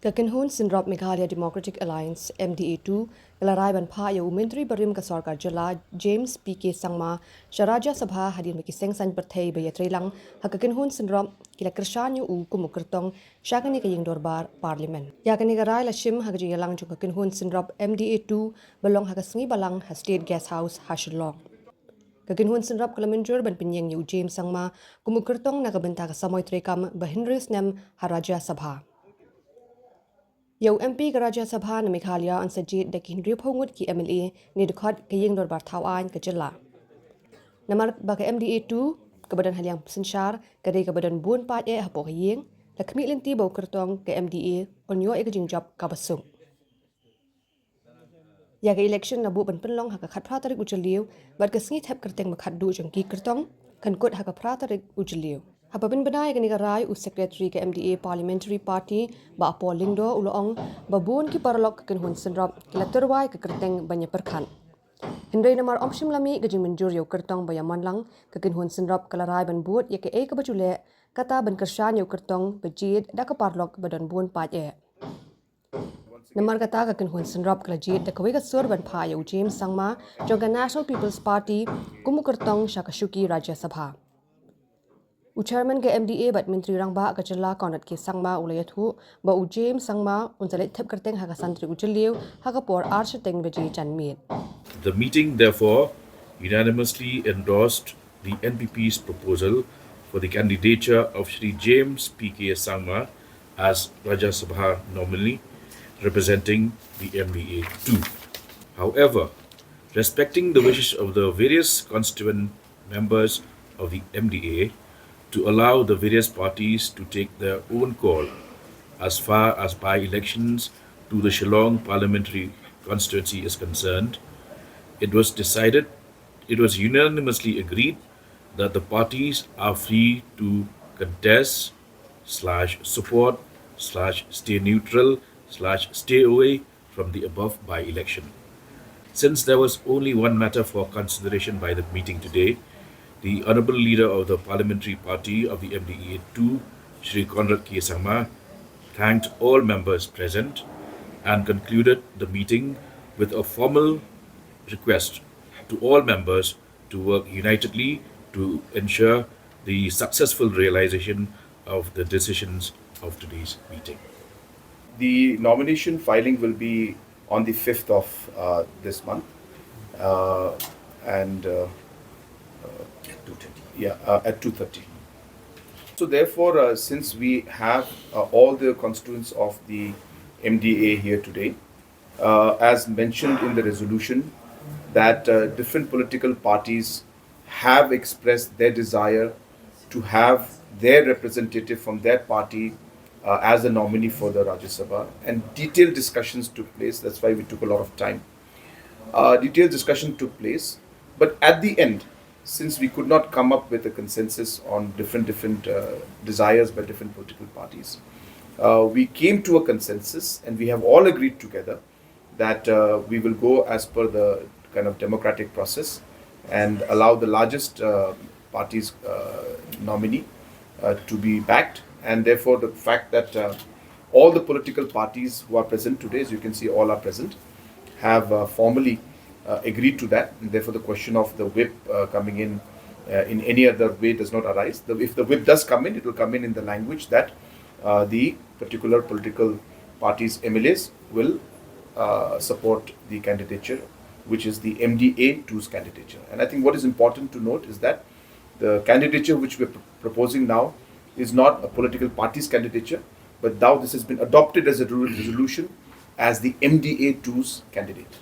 Kakinhun Sinrop Meghalaya Democratic Alliance MDA-II Galarai ban phah ya Menteri Barim ka Sarkar Jala James PK Sangma Rajya Sabha hadin makiseng san perthei ba iatreilang hakakinhun Sinrop kila Kyrshan yu kumukertong syakani kaying dorbar parlimen. Yakani garai la shim hagaji yalang jung kakinhun Sinrop MDA-II belong hakasengi balang ha State Guest House Hashilong. Kakinhun Sinrop kalaminjur ban pinyeng yu James Sangma kumukertong nakabenta ka samoy trekam bahinris nem ha Rajya Sabha. Yo MP ka Rajya Sabha na Meghalaya an sajid da Hindri Phongut ki MLA ni dekat kaying dorbar thawan ka jilla. Namar baka MDA-II kabadan haliang sensyar kadai kabadan bun pat hapo kaying lakmi lenti bau kertong ke MDA onyo e kajing job kabasung. Ya ka election na bu ban penlong haka khat pratarik ujaliu bat ka sngit hep kerteng makhat du jong ki kertong kan kot haka pratarik ujaliu. Hapabin benai ka nigarai secretary ke MDA Parliamentary Party ba apo lingdo uloong babun ki parlok ka kinhun Sinrop kila terwai ka kerteng banya perkhan. Hindai namar omshim lami gajing menjur yo kertong baya manlang ka kinhun Sinrop kalarai ban buat ya ke ka bajule kata ban Kyrshan yo kertong bajid da ka parlok badan bun pat Namar kata ka kinhun Sinrop kalajid da kawai ka sur ban phah yo James Sangma joga National People's Party kumu kertong syakashuki Rajya Sabha. Chairman ke MDA bat Menteri Rangba ka Jala Konat ke Sangma ulayathu ba James Sangma unzalet thep kerteng haka santri ujaliu haka por archeteng beji janmit. The meeting therefore unanimously endorsed the NPP's proposal for the candidature of Shri James PK Sangma as Rajya Sabha nominee representing the MDA-II. However, respecting the wishes of the various constituent members of the MDA to allow the various parties to take their own call as far as by-elections to the Shillong parliamentary constituency is concerned, it was unanimously agreed that the parties are free to contest /support /stay neutral /stay away from the above by-election. Since there was only one matter for consideration by the meeting today, the Honourable Leader of the Parliamentary Party of the MDA-II, Shri PK Sangma, thanked all members present and concluded the meeting with a formal request to all members to work unitedly to ensure the successful realization of the decisions of today's meeting. The nomination filing will be on the 5th of this month at 2:30. So therefore, since we have all the constituents of the MDA here today, as mentioned in the resolution, that different political parties have expressed their desire to have their representative from their party as a nominee for the Rajya Sabha, and detailed discussions took place. That's why we took a lot of time. Detailed discussion took place, but at the end, since we could not come up with a consensus on different desires by different political parties, we came to a consensus, and we have all agreed together that we will go as per the kind of democratic process and allow the largest party's nominee to be backed. And therefore, the fact that all the political parties who are present today, as you can see, all are present, have formally agreed to that. And therefore, the question of the whip coming in any other way does not arise. If the whip does come in, it will come in the language that the particular political parties' MLAs will support the candidature, which is the MDA-II's candidature. And I think what is important to note is that the candidature which we're proposing now is not a political party's candidature, but now this has been adopted as a resolution as the MDA-II's candidate.